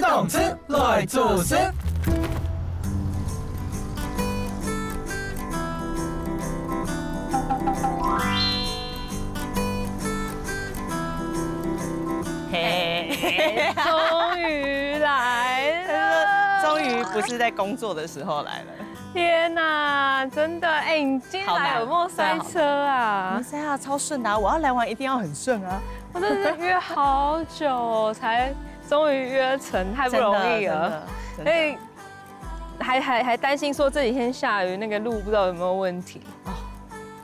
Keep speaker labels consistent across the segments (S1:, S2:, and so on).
S1: 动吃，来做事。
S2: 嘿，终于来了！
S3: 终于不是在工作的时候来了。
S2: 天哪，真的哎，你今天来有没有塞车啊？
S3: 塞啊，超顺的啊！我要来玩一定要很顺啊！
S2: 我真的约好久才终于约成，太不容易了。所以还担心说这几天下雨，那个路不知道有没有问题。
S3: 哦，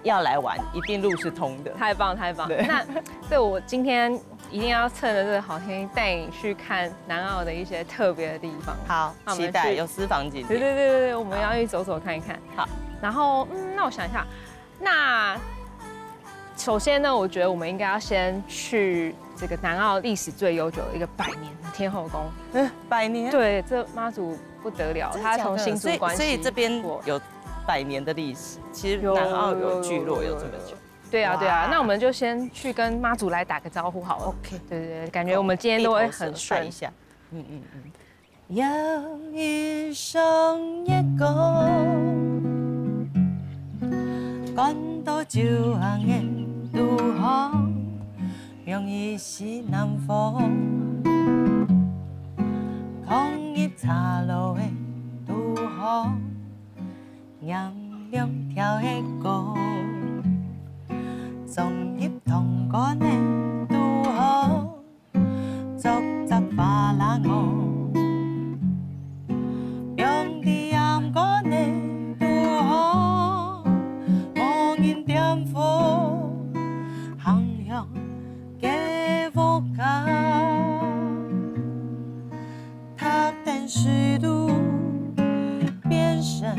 S3: 要来玩，一定路是通的。
S2: 太棒太棒！那这我今天一定要趁着这个好天气，带你去看南澳的一些特别的地方。
S3: 好，期待有私房景点。
S2: 对，我们要去走走看一看。
S3: 好，
S2: 然后那我想一下，那首先呢，我觉得我们应该要先去这个南澳历史最悠久的一个100年的天后宫。
S3: 100年？对，
S2: 这妈祖不得了，他从新竹关系，
S3: 所以这边有100年的历史。其实南澳有聚落有这么久。
S2: 对啊，那我们就先去跟妈祖来打个招呼好了。
S3: OK，
S2: 对，感觉我们今天都会很顺
S3: 一下。有一双月光，关渡就行的渡河，容易是南方，抗入岔路的渡河，炎凉跳的歌。撞入同干的渡河，逐集巴拉我，用伫阳光的渡河，无人点火，航向给我家，他等水路变成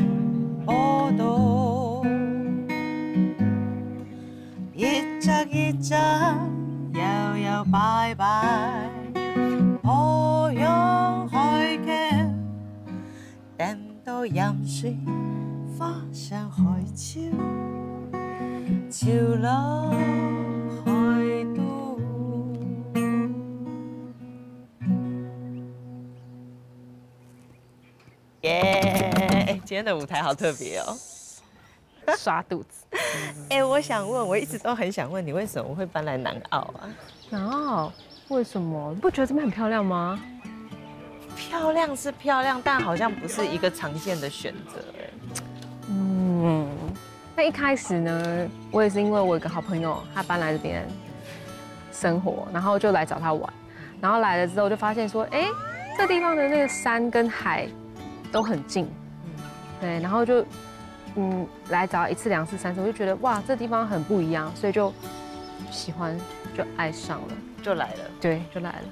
S3: 波动。一只摇摇摆摆，飘向海角，等到盐水化成海潮，潮落海都。耶！今天的舞台好特别哦。
S2: 刷肚子。
S3: 我想问，我一直都很想问你，为什么会搬来南澳啊？
S2: 南澳为什么？你不觉得这边很漂亮吗？
S3: 漂亮是漂亮，但好像不是一个常见的选择
S2: 那一开始呢，我也是因为我有一个好朋友，他搬来这边生活，然后就来找他玩，然后来了之后就发现说，这地方的那个山跟海都很近，对，然后就。来找1次、2次、3次，我就觉得哇，这地方很不一样，所以就喜欢，就爱上了，
S3: 就来了。
S2: 对，就来
S3: 了。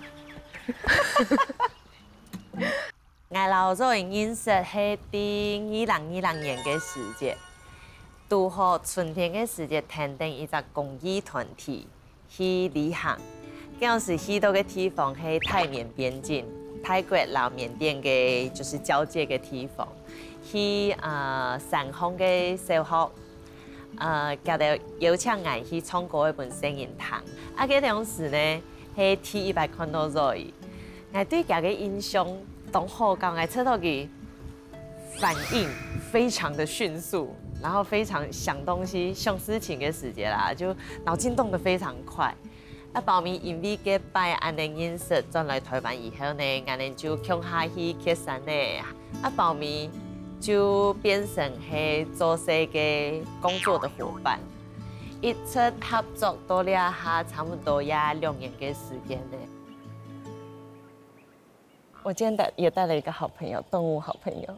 S3: 我老早用认识係2020年嘅時節，拄好春天嘅時節，訂定一個公益團體去旅行。嗰時去到嘅地方係泰緬邊境，泰國和緬甸嘅就是交界嘅地方。去山峰嘅小學，叫到邀請我去創過一本聲音堂。嗰當時呢，係第一擺看到佢，我對佢嘅印象當好高，我出到佢反應非常的迅速，然後非常想東西、想事情嘅時節啦，就腦筋動得非常快。後面因為嘅擺安尼認識轉來台灣以後呢，我哋就共下去去山呢，後面。就變成係做事嘅工作的夥伴，一直合作到了下差不多也2年嘅時間呢。我今天也帶了一個好朋友，動物好朋友，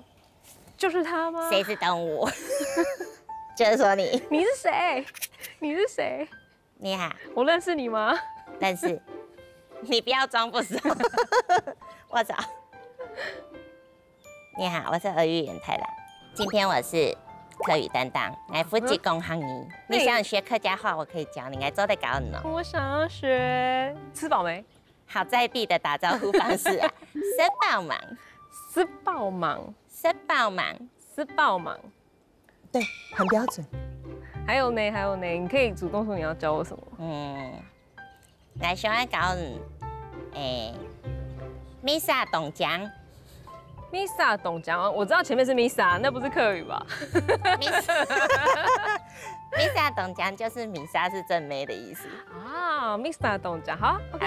S2: 就是他嗎？
S4: 誰是動物？就是說你。
S2: 你是誰？你是誰？
S4: 你好，
S2: 我認識你嗎？
S4: 認識。你不要裝不熟。我找。你好，我是俄語言太郎。今天我是客語擔當，來負責講漢語。你想學客家話，我可以教你，來做得搞呢。
S2: 我想要學，吃飽沒？
S4: 好在地的打招呼方式啊，吃飽嗎？
S2: 吃爆忙，
S4: 吃爆忙，
S2: 吃爆忙。
S3: 对，很标准。
S2: 还有呢，你可以主动说你要教我什么。
S4: 我想要教Misa 懂讲
S2: Misa 懂讲，我知道前面是 Misa， 那不是客语吧
S4: ？Misa 懂讲就是米莎是正妹的意思
S2: 啊。Misa 懂讲，好 ，OK。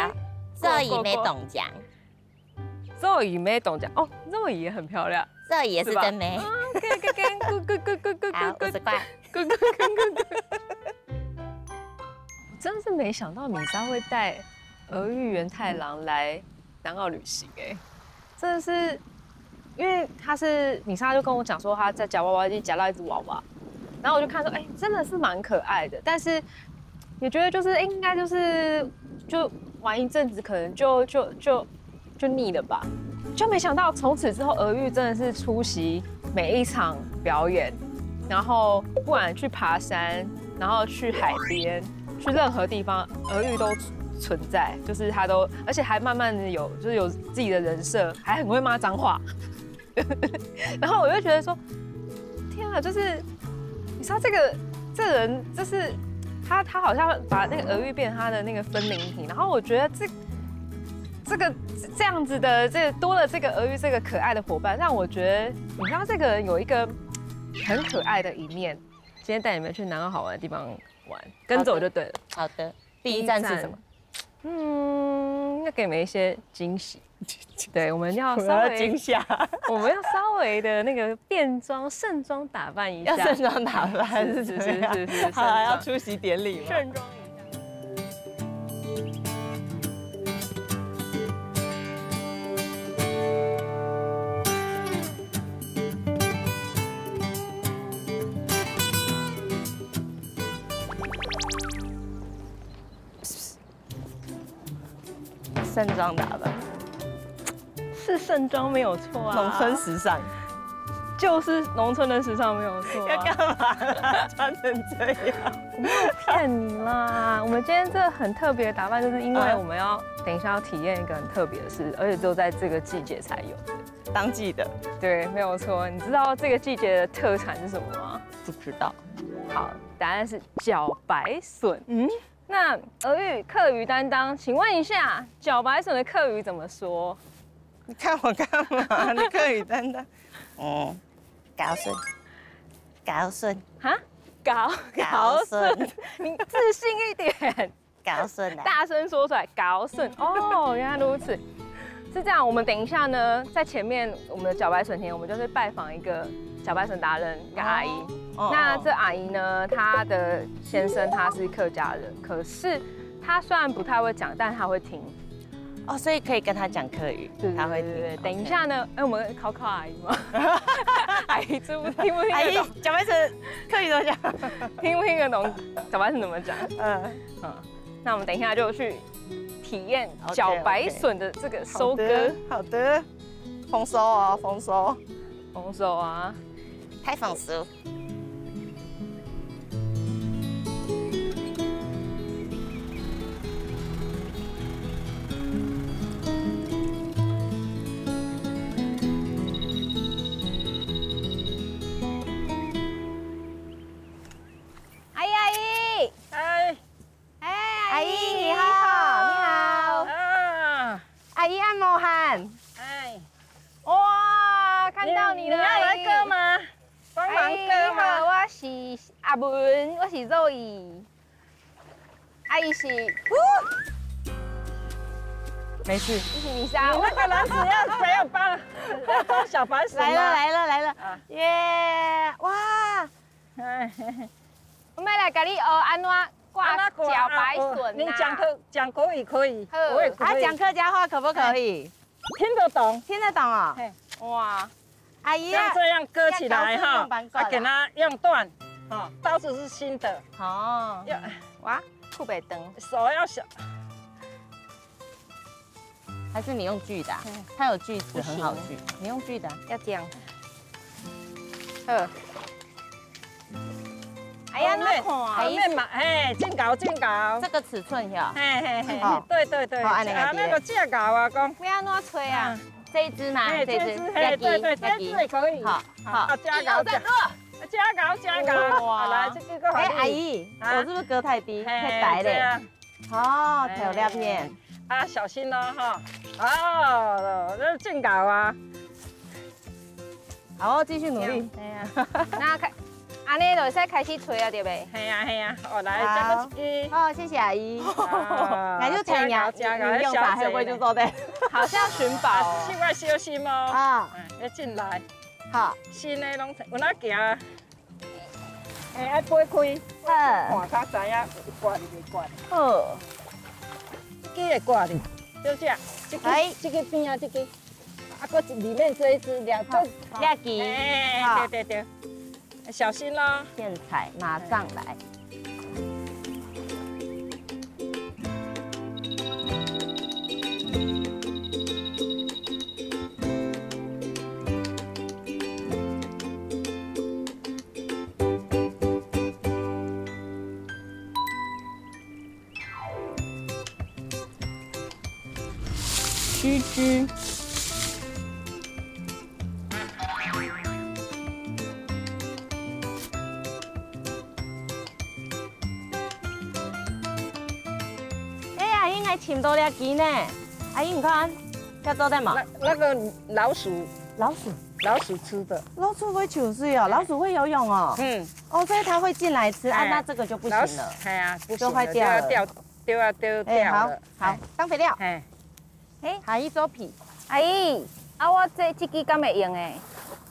S4: 肉姨没懂讲，
S2: 肉姨没懂讲哦，肉姨也很漂亮，
S4: 肉姨也是正妹。
S2: OK，
S4: 好，50块。
S2: 我真的是没想到米莎会带儿玉源太郎来南澳旅行哎，真的是，因为米莎就跟我讲说她在夹娃娃机夹到一只娃娃，然后我就看说哎，真的是蛮可爱的，但是也觉得就是应该就玩一阵子可能就腻了吧，就没想到从此之后儿玉真的是出席每一场表演，然后不管去爬山，然后去海边，去任何地方，儿玉都存在，就是他都，而且还慢慢的有自己的人设，还很会骂脏话。然后我就觉得说，天啊，就是你知道这人就是他好像把那个儿玉变成他的那个分灵体，然后我觉得这样子的多了这个儿玉这个可爱的伙伴，让我觉得你知道这个人有一个很可爱的一面。今天带你们去南澳好玩的地方玩，跟着我就对了。
S4: 好的，第一站是什么？
S2: 要给你们一些惊喜。对，我们要稍微
S3: 惊吓，
S2: 我们要稍微的那个变装、盛装打扮一下。
S3: 要盛装打扮是好，要出席典礼吗？
S2: 盛装一下。
S3: 盛装打扮
S2: 是盛装没有错啊，
S3: 农村时尚
S2: 就是农村的时尚没有错、啊。
S3: 要干嘛啦？穿成这样？
S2: 我没有骗你啦。我们今天这很特别的打扮，就是因为我们要等一下要体验一个很特别的事，而且只有在这个季节才有的。
S3: 当季的。
S2: 对，没有错。你知道这个季节的特产是什么吗？
S3: 不知道。
S2: 好，答案是茭白笋。那儿玉客语担当，请问一下，茭白笋的客语怎么说？
S3: 你看我干嘛？你客语担当。
S4: 高顺
S2: 哈，高顺，你自信一点。
S4: 高顺啊，
S2: 大声说出来，高顺。哦，原来如此。是这样，我们等一下呢，在前面我们的茭白笋田，我们就是拜访一个茭白笋达人，一个阿姨。那这阿姨呢，她的先生他是客家人，可是他虽然不太会讲，但他会听。
S3: 哦，所以可以跟他讲客语，他会听。
S2: 对，等一下呢，我们考阿姨吗？阿姨听不听得懂？
S3: 阿姨，茭白笋客语怎么讲？
S2: 听不听得懂茭白笋怎么讲？那我们等一下就去体验茭白笋的这个收割。
S3: 好的，丰收哦，丰收
S2: 啊，
S4: 太丰收。
S3: 阿姨你好，你好。阿姨按摩汉。
S2: 哇，看到你了。
S5: 你要来割吗？帮忙割吗？
S2: 好，我是阿文，我是肉姨。阿姨是。没事。你是米莎。
S5: 那个篮子要谁要帮？要装小白笋吗？
S3: 来了，耶！哇！
S2: 我们来给你安怎挂茭白笋。
S5: 你讲国语可以，我也可以。
S3: 讲客家话可不可以？
S5: 听得懂，
S3: 听得懂哦。
S2: 哇，
S3: 阿姨
S5: 像这样割起来哈，给它用断，刀子是新的。
S3: 哦。
S2: 哇，酷北灯，
S5: 手要小。
S3: 还是你用锯的？它有锯子，很好锯。你用锯的，
S2: 要这样。
S5: 哎呀，那看，阿姨嘛，真高。
S3: 这个尺寸呀。
S5: 对，啊，那个正高啊，讲。
S2: 要安怎吹啊？
S4: 这一只吗？
S5: 哎，这只，哎，对对，这只也可以。
S4: 好，好，
S5: 加高，加高。好，来，这个个好。
S4: 哎，阿姨，我是不是割太低？太白了。哦，调料片。
S5: 啊，小心哦，哈。哦，这正搞啊。
S4: 好，继续努力。
S2: 哎呀，那开，安尼就使开始吹啊，对呗？
S5: 系啊，哦，来，再个一支。
S4: 哦，谢谢阿姨。那就听呀，用法会不会就做的？
S2: 好像寻宝。
S5: 另外小心哦。啊，要进来。
S4: 好，
S5: 新的拢有哪行？哎，爱掰开。看较知影挂哩未挂哩。
S4: 好。
S5: 这个会挂哩，就这样。这个边啊，这个。啊，搁里面这一只两个
S4: 两支，
S5: 哎，对，小心咯。
S4: 苋菜马上来。
S2: 须知。
S4: 请多两支呢，阿姨你看，要做的嘛？
S5: 那个老鼠吃的。
S4: 老鼠会求水哦，老鼠会游泳哦。嗯。哦，所以它会进来吃啊，那这个就不行了。
S5: 哎呀，
S4: 就坏掉了。
S5: 丢了。
S4: 好，当肥料。
S2: 哎，
S4: 阿姨做皮。
S2: 阿姨，啊我这支敢会用诶？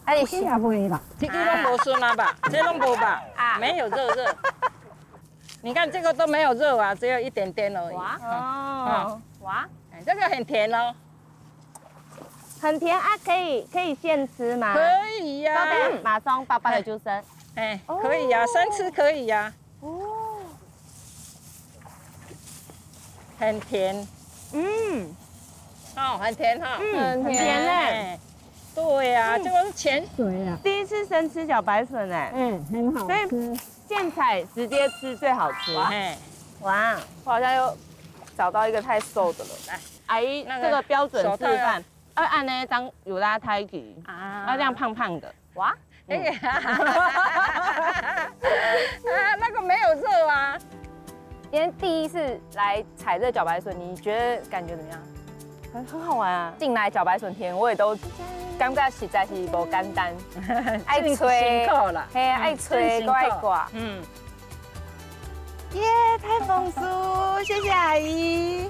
S2: 还是
S5: 也袂啦，这个拢无顺啊吧？这拢无吧？没有热。你看这个都没有肉啊，只有一点点而已。
S4: 哇，
S5: 这个很甜哦。
S4: 很甜啊，可以现吃吗？
S5: 可以呀。
S4: 马上爸爸的就生。
S5: 哎，可以呀，生吃可以呀。哦。很甜。哦，很甜哈。
S4: 很甜哎。
S5: 对呀，这个是泉水啊。
S4: 第一次生吃小白笋哎。
S5: 很好吃。
S4: 苋菜直接吃最好吃。哇，
S2: 我好像又找到一个太瘦的了。来，
S4: 阿姨，这个标准示范，要按那张有拉胎皮啊，要这样胖胖的。哇，
S5: 那个没有肉啊。
S2: 今天第一次来采这茭白笋，你觉得感觉怎么样？
S4: 很好玩啊！
S2: 进来茭白笋田，我也都感觉实在是无简单，爱吹，嘿，爱吹，够爱刮。
S4: 耶，太丰富，谢谢阿姨。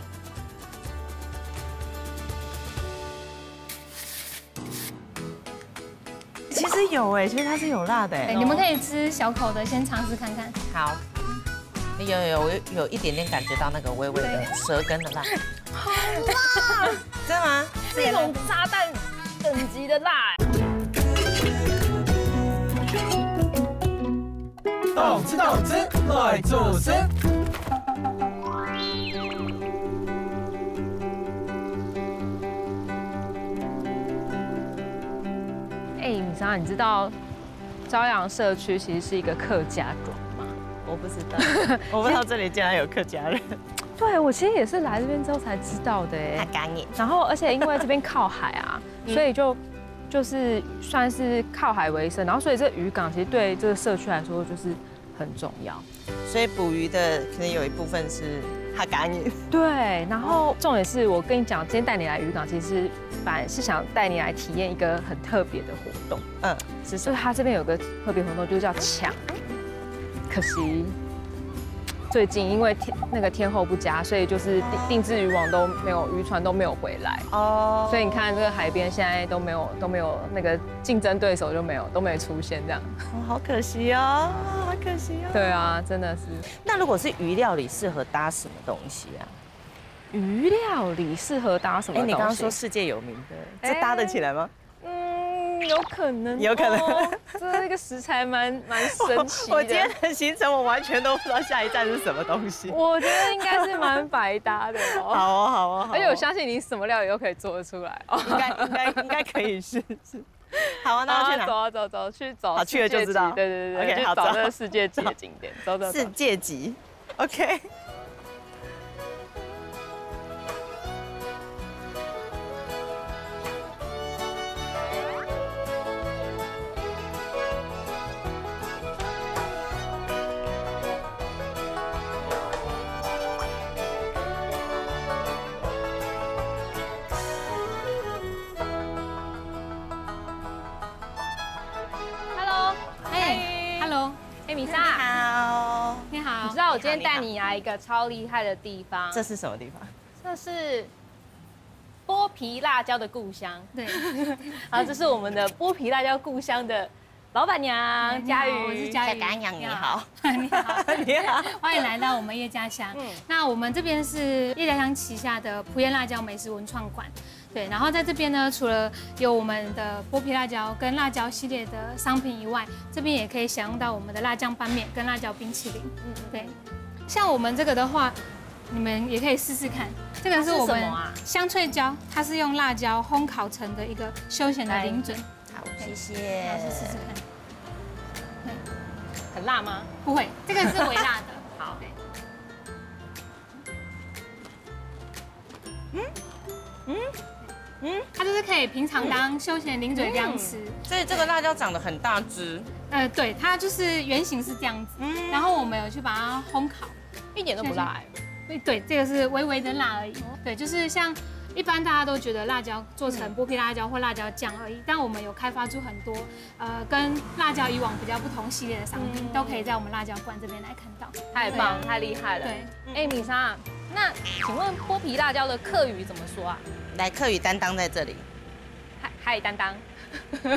S4: 其实有哎，其实它是有辣的哎。
S6: 你们可以吃小口的，先尝试看看。
S3: 好。有一点点感觉到那个微微的舌根的辣。
S6: 好辣！
S3: 真的吗？
S2: 是一种炸弹等级的辣。
S1: 动吃来做声。
S2: 米莎，你知道朝阳社区其实是一个客家庄吗？
S4: 我不知道，我不知道这里竟然有客家人。
S2: 对，我其实也是来这边之后才知道的哎。
S4: 太干净。
S2: 然后，而且因为这边靠海啊，所以就是算是靠海为生，然后所以这渔港其实对这个社区来说就是很重要。
S4: 所以捕鱼的可能有一部分是哈嘎尼。
S2: 对，然后重点是我跟你讲，今天带你来渔港，其实本来是想带你来体验一个很特别的活动。就是它这边有个特别活动，就是叫抢。可惜最近因为天候不佳，所以就是定制渔网都没有，渔船都没有回来。哦。所以你看这个海边现在都没有那个竞争对手都没有出现这样。
S4: 好可惜哦，好可惜哦。
S2: 对啊，真的是。
S4: 那如果是鱼料理，适合搭什么东西啊？
S2: 鱼料理适合搭什么东西？
S4: 你刚刚说世界有名的，这搭得起来吗？
S2: 有可能，这个食材蛮神奇的。
S4: 我今天的行程我完全都不知道下一站是什么东西。
S2: 我觉得应该是蛮百搭的哦。
S4: 好哦。
S2: 而且我相信你什么料理都可以做得出来哦。
S4: 应该可以试试。好啊，那去哪？
S2: 走，去找。
S4: 好，去了就知道。
S2: 对。
S4: OK，
S2: 去找这个世界级的景点。走。
S4: 世界级 ，OK。
S2: 我今天带你来一个超厉害的地方。
S3: 这是什么地方？
S2: 这是剥皮辣椒的故乡。
S6: 对，
S2: 好，这是我们的剥皮辣椒故乡的老板娘佳宇，
S6: 我是佳宇。
S4: 小干娘你好，
S6: 你好，
S3: 你好，
S6: 欢迎来到我们叶家乡。那我们这边是叶家乡旗下的璞园辣椒美食文创馆。对，然后在这边呢，除了有我们的剥皮辣椒跟辣椒系列的商品以外，这边也可以享用到我们的辣酱拌面跟辣椒冰淇淋。对，像我们这个的话，你们也可以试试看。这个是我们香脆椒，它是用辣椒烘烤成的一个休闲的零嘴。
S4: 好，谢谢。
S6: 试试看。对，
S2: 很辣吗？
S6: 不会，这个是微辣的。
S2: 好。
S6: 它就是可以平常当休闲零嘴这样吃。
S3: 所以这个辣椒长得很大只，
S6: 对，它就是原型是这样子，然后我们有去把它烘烤，
S2: 一点都不辣
S6: 对，这个是微微的辣而已。对，就是像一般大家都觉得辣椒做成剥皮辣椒或辣椒酱而已，但我们有开发出很多跟辣椒以往比较不同系列的商品，都可以在我们辣椒馆这边来看到。
S2: 太棒，太厉害了。对，米莎，那请问剥皮辣椒的客语怎么说啊？
S3: 来，客语担当在这里。
S2: 嗨，担当。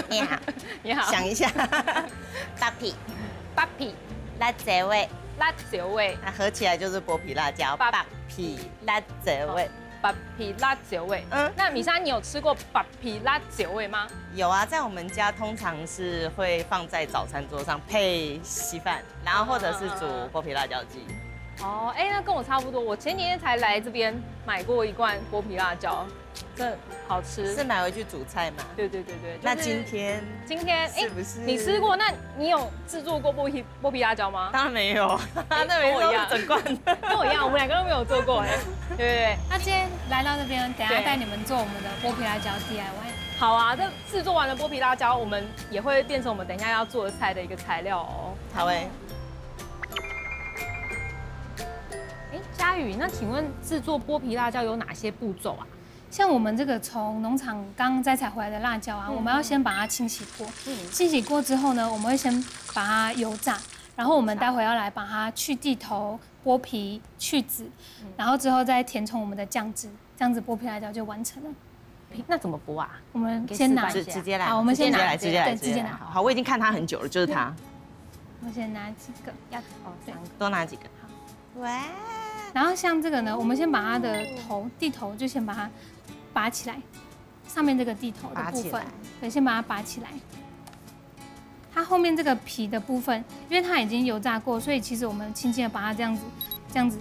S4: 你好，
S2: 你好。
S4: 想一下，扒皮，
S2: 扒皮，
S4: 辣椒味，
S2: 辣椒味，
S3: 那合起来就是剥皮辣椒，扒皮辣椒味。
S2: 扒皮辣椒味。那米莎，你有吃过扒皮辣椒味吗？
S3: 有啊，在我们家通常是会放在早餐桌上配稀饭，然后或者是煮剥皮辣椒鸡。
S2: 哦，那跟我差不多。我前几天才来这边买过一罐剥皮辣椒，真的好吃。
S3: 是买回去煮菜吗？
S2: 对。
S3: 那今天是不是？
S2: 你吃过？那你有制作过剥皮辣椒吗？
S3: 当然没有，那没有整罐的。
S2: 跟我一样，我们两个都没有做过对不对？
S6: 那今天来到这边，等下带你们做我们的剥皮辣椒 DIY。
S2: 好啊，这制作完了剥皮辣椒，我们也会变成我们等一下要做的菜的一个材料哦。
S3: 好
S2: 佳宇，那请问制作剥皮辣椒有哪些步骤啊？
S6: 像我们这个从农场刚摘采回来的辣椒啊，我们要先把它清洗过。清洗过之后呢，我们会先把它油炸，然后我们待会要来把它去蒂头、剥皮、去籽，然后之后再填充我们的酱汁，这样子剥皮辣椒就完成了。
S2: 那怎么剥啊？
S6: 我们先拿，
S3: 直接来。
S6: 好，我们先拿，
S3: 直接拿。好，我已经看它很久了，就是它。
S6: 我先拿几个，
S3: 多拿几个。
S4: 哇！
S6: 然后像这个呢，我们先把它的蒂头就先把它拔起来，上面这个蒂头的部分，对，先把它拔起来。它后面这个皮的部分，因为它已经油炸过，所以其实我们轻轻的把它这样子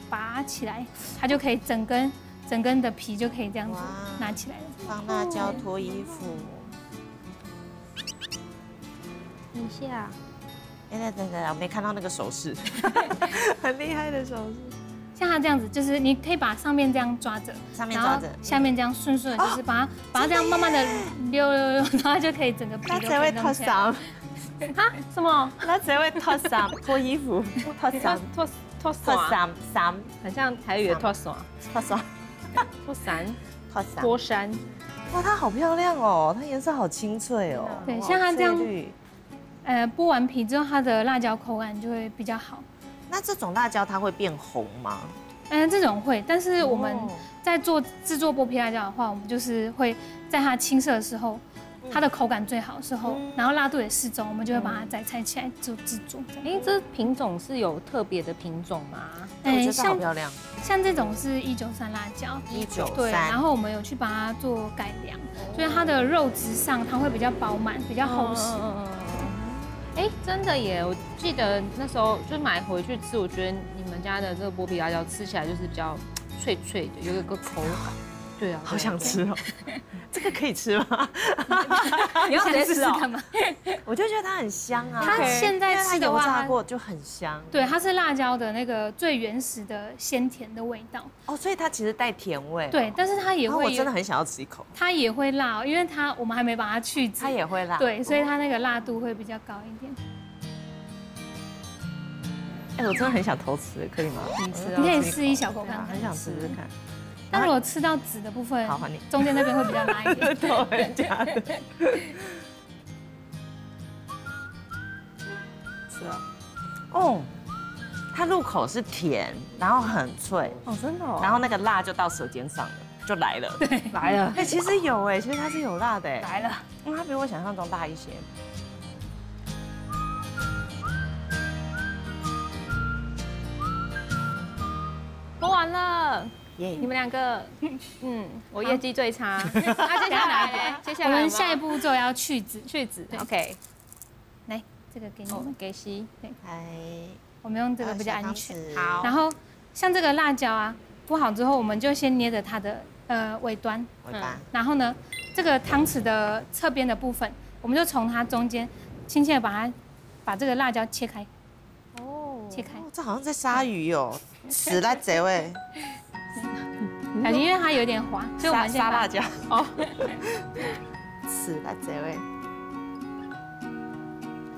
S6: 拔起来，它就可以整根的皮就可以这样子拿起来了。
S3: 放辣椒脱衣服。
S2: 等一下。
S3: 等，我没看到那个手势，很厉害的手势。
S6: 像它这样子，就是你可以把上面这样抓着，然后下面这样顺顺，就是把它这样慢慢的溜，然后就可以整个皮都可以弄起来。
S2: 啊？什么？
S3: 那谁会脱衫？脱衣服？脱衫，
S2: 很像台语的脱衫。脱衫。
S3: 哇，它好漂亮哦，它颜色好清脆哦。
S6: 对，像它这样。剥完皮之后，它的辣椒口感就会比较好。
S3: 那这种辣椒它会变红吗？
S6: 这种会，但是我们在制作剥皮辣椒的话，我们就是会在它青色的时候，它的口感最好的时候，然后辣度也适中，我们就会把它再拆起来做制作。
S2: 这品种是有特别的品种吗？
S3: 我觉得好漂亮。
S6: 像这种是193辣椒
S3: ，193，
S6: 对，然后我们有去把它做改良，所以它的肉质上它会比较饱满，比较厚实。
S2: 真的耶！我记得那时候就买回去吃，我觉得你们家的这个剥皮辣椒吃起来就是比较脆脆的，有一个口感。对啊，
S3: 好想吃哦。这个可以吃吗？
S2: 你要直接吃
S6: 哦吗？
S3: 我就觉得它很香啊。
S6: 它现在吃的话，
S3: 炸过就很香。
S6: 对，它是辣椒的那个最原始的鲜甜的味道。
S3: 哦，所以它其实带甜味。
S6: 对，但是它也会。
S3: 我真的很想要吃一口。
S6: 它也会辣哦，因为我们还没把它去籽。
S3: 它也会辣。
S6: 对，所以它那个辣度会比较高一点。
S3: 我真的很想偷吃，可以吗？
S6: 你可以试一小口看，
S3: 很想试试看。
S6: 但如果吃到籽的部分，
S3: 好，还你
S6: 中间那边会比较辣一点。
S3: 偷人家的。是啊。哦，它入口是甜，然后很脆，
S2: 哦，真的哦。
S3: 然后那个辣就到舌尖上了，就来了。
S6: 对，
S2: 来了，
S3: 哎，其实有哎，其实它是有辣的哎，
S6: 来了。
S3: 它比我想象中大一些。
S2: 播完了。
S3: 耶
S2: 你们两个，我业绩最差。那接下来呢？接下来
S6: 我们下一步骤要去籽，
S2: 去籽
S6: 对
S2: ，OK。
S6: 来，这个给你
S2: 哦
S6: 们，，
S2: 给西。
S3: 哎，
S6: 我们用这个比较安全。
S3: 好，
S6: 然后像这个辣椒啊，剥好之后，我们就先捏着它的尾端，
S3: 尾巴，
S6: 然后呢，这个汤匙的侧边的部分，我们就从它中间轻轻的把这个辣椒切开，切开，
S3: 这好像在鲨鱼哦，死在这位，
S6: 小心，因为它有点滑，所以我们先把
S3: 沙辣椒，
S2: 哦，
S3: 死在这位。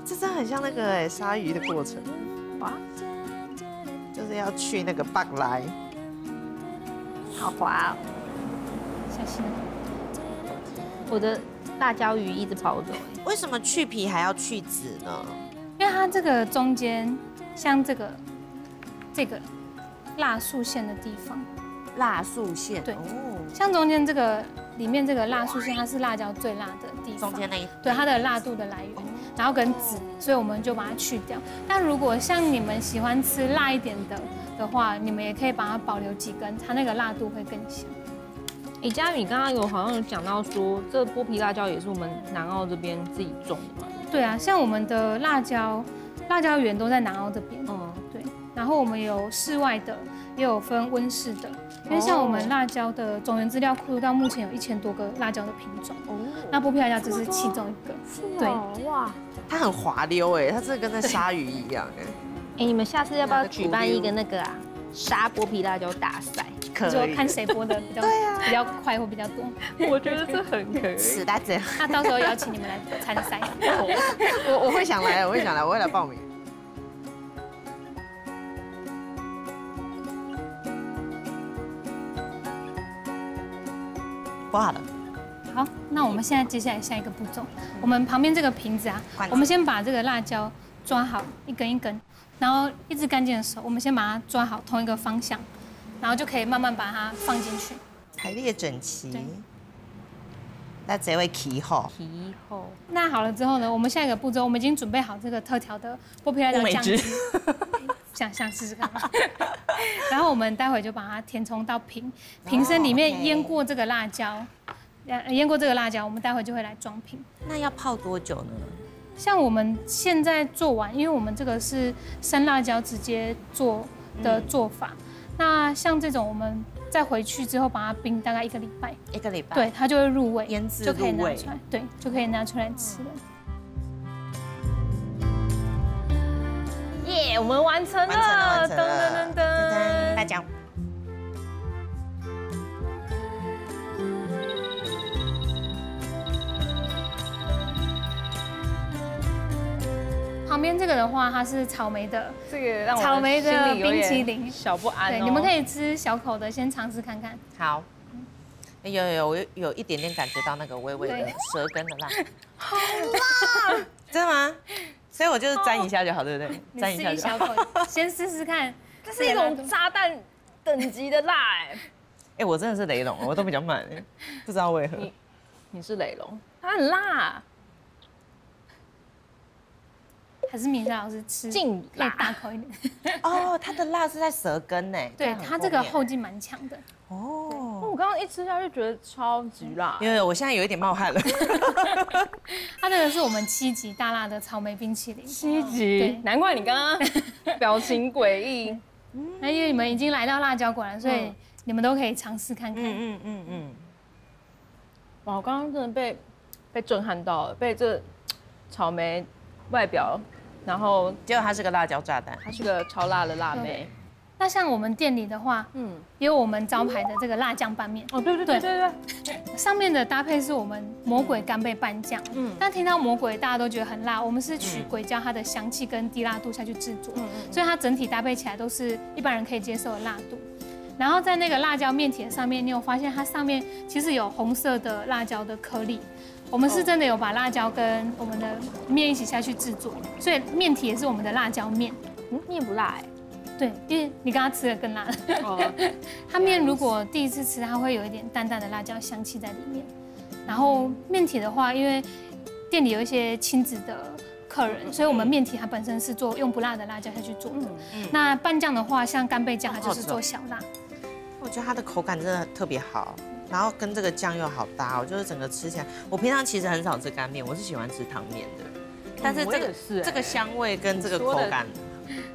S3: 这真的很像那个哎鲨鱼的过程，哇，就是要去那个蚌来，
S2: 好滑哦。
S6: 小心。
S2: 我的辣椒鱼一直跑走。
S3: 为什么去皮还要去籽呢？
S6: 因为它这个中间像这个辣素线的地方，
S3: 辣素线，
S6: 对
S3: 哦，
S6: 像中间这个里面这个辣素线，它是辣椒最辣的地方，
S3: 中间那一
S6: 对它的辣度的来源，然后跟籽，所以我们就把它去掉。但如果像你们喜欢吃辣一点的话，你们也可以把它保留几根，它那个辣度会更香。
S2: 佳宇刚刚好像有讲到说，这剥皮辣椒也是我们南澳这边自己种的嘛？
S6: 对啊，像我们的辣椒园都在南澳这边，对。然后我们有室外的，也有分温室的，因为像我们辣椒的种源资料库到目前有1000多个辣椒的品种，那剥皮辣椒只是其中一个，对。
S2: 哇，
S3: 它很滑溜哎，它真的跟那鲨鱼一样哎。
S2: 哎，你们下次要不要举办一个那个啊沙剥皮辣椒大赛？
S3: 可
S6: 就看谁剥的比较快或比较多。
S2: 我觉得这很可以。
S3: 死在这，
S6: 那到时候邀请你们来参赛。
S3: 我会想来，我会来报名。挂了。
S6: 好，那我们现在接下来下一个步骤，我们旁边这个瓶子啊，我们先把这个辣椒抓好一根一根，然后一只干净的手，我们先把它抓好同一个方向，然后就可以慢慢把它放进去，
S3: 排列整齐
S6: 对。
S3: 那这位起后，
S2: 皮后
S6: 那好了之后呢，我们下一个步骤，我们已经准备好这个特调的剥皮辣椒酱汁，想试试看吗？然后我们待会就把它填充到瓶身里面，腌过这个辣椒，我们待会就会来装瓶。
S3: 那要泡多久呢？
S6: 像我们现在做完，因为我们这个是生辣椒直接做的做法，那像这种我们再回去之后把它冰大概1个礼拜
S3: ，1个礼拜，
S6: 对，它就会入味，
S3: 腌制
S6: 就可以
S3: 入味
S6: 拿出来，对，就可以拿出来吃了。
S2: 耶，我们完成了，噔噔噔噔，
S3: 大家。
S6: 旁边这个的话，它是草莓的，
S2: 这个让我
S6: 草莓的
S2: 心里有点
S6: 冰淇淋
S2: 小不安哦。
S6: 对，你们可以吃小口的，先尝试看看。
S3: 好。我有一点点感觉到那个微微的舌根的辣，好辣，真的吗？所以我就是沾一下就好，对不对？
S6: 你
S3: 沾一下就好。
S6: 试一小口，先试试看。
S2: 这是一种炸弹等级的辣哎。
S3: 哎，我真的是雷龙，我都比较慢，不知道为何。
S2: 你是雷龙，它很辣。
S6: 还是米莎老师吃
S2: 劲
S6: 可以大口一点。
S3: 哦，它的辣是在舌根呢。
S6: 对，它这个后劲蛮强的。
S3: 哦，
S2: 我刚刚一吃下去觉得超级辣。
S3: 因为我现在有一点冒汗了。
S6: 它这个是我们7级大辣的草莓冰淇淋。
S2: 7级，
S6: 对，
S2: 难怪你刚刚表情诡异。
S6: 那因为你们已经来到辣椒馆了，所以你们都可以尝试看看。
S2: 哇，我刚刚真的被震撼到了，被这草莓外表，然后
S3: 结果它是个辣椒炸弹，
S2: 它是个超辣的辣妹。
S6: 那像我们店里的话，也有我们招牌的这个辣酱拌面。
S2: 哦，对对对对
S6: 对，上面的搭配是我们魔鬼干贝拌酱。但听到魔鬼大家都觉得很辣，我们是取鬼椒它的香气跟低辣度下去制作，所以它整体搭配起来都是一般人可以接受的辣度。然后在那个辣椒面体上面，你有发现它上面其实有红色的辣椒的颗粒。我们是真的有把辣椒跟我们的面一起下去制作，所以面体也是我们的辣椒面。
S2: 面不辣哎，
S6: 对，因为你刚刚吃的更辣。它面如果第一次吃，它会有一点淡淡的辣椒香气在里面。然后面体的话，因为店里有一些亲子的客人，所以我们面体它本身是用不辣的辣椒下去做的。那拌酱的话，像干贝酱，它就是做小辣。
S3: 我觉得它的口感真的特别好，然后跟这个酱又好搭，我就是整个吃起来，我平常其实很少吃干面，我是喜欢吃汤面的，但是这个香味跟这个口感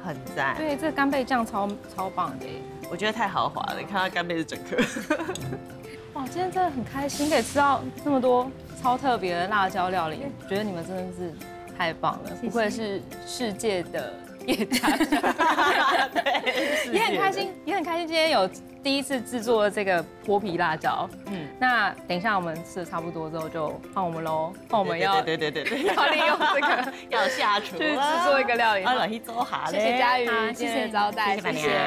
S3: 很赞。
S2: 对，这个干贝酱超棒的，
S3: 我觉得太豪华了，你看它干贝是整颗。
S2: 哇，今天真的很开心，可以吃到那么多超特别的辣椒料理，觉得你们真的是太棒了，不愧是世界的叶家香。对，也很开心，今天有第一次制作这个剥皮辣椒。那等一下我们吃的差不多之后就换我们喽，换我们要
S3: 对，
S2: 要利用这个
S3: 要下厨
S2: 去制作一个料理。
S3: 好，去做好
S2: 谢谢佳瑜今天的招待，
S3: 谢谢。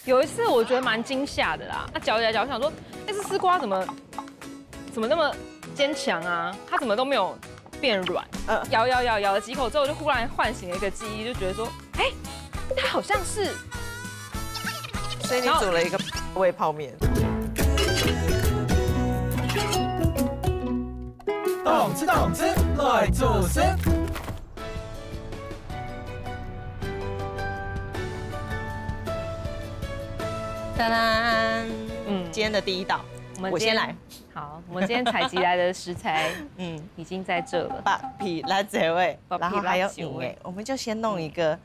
S2: 有一次我觉得蛮惊吓的啦，那嚼一嚼，我想说，这丝瓜怎么那么坚强啊？它怎么都没有变软？咬了几口之后，就忽然唤醒了一个记忆，就觉得说，哎，它好像是，
S3: 所以你煮了一个味泡面。
S1: 动吃，来做事。
S3: 当当，今天的第一道，我先来。
S2: 好，我们今天采集来的食材，已经在这了。
S3: 剥皮辣椒味，然后还有鱼哎，我们就先弄一个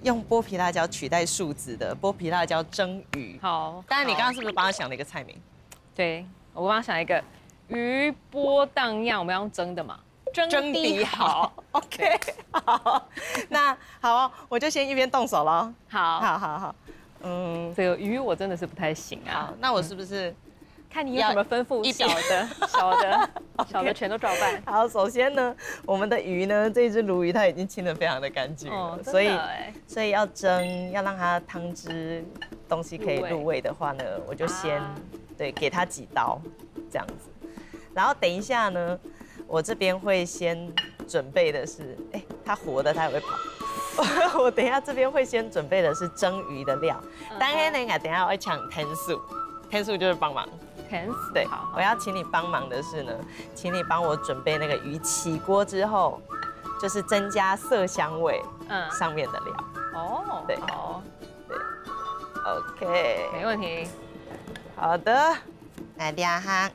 S3: 用剥皮辣椒取代树脂的剥皮辣椒蒸鱼。
S2: 好，
S3: 当然你刚刚是不是帮他想了一个菜名？
S2: 对，我帮他想一个鱼波荡漾，我们要用蒸的嘛？
S3: 蒸底好 ，OK， 好，那好哦，我就先一边动手了。好。
S2: 这个鱼我真的是不太行啊。
S3: 好，那我是不是
S2: 看你有什么吩咐？小的全都照办。
S3: 好，首先呢，我们的鱼呢，这只鲈鱼它已经清得非常的干净了，所以要蒸，要让它汤汁东西可以入味的话呢，我就先给它几刀这样子，然后等一下呢，我这边会先准备的是，它活的它也会跑。我等一下这边会先准备的是蒸鱼的料，当然呢，等一下我会抢天数就是帮忙。对，我要请你帮忙的是呢，请你帮我准备那个鱼起锅之后，就是增加色香味上面的料。哦，对，好，对 ，OK，
S2: 没问题。
S3: 好的，来两下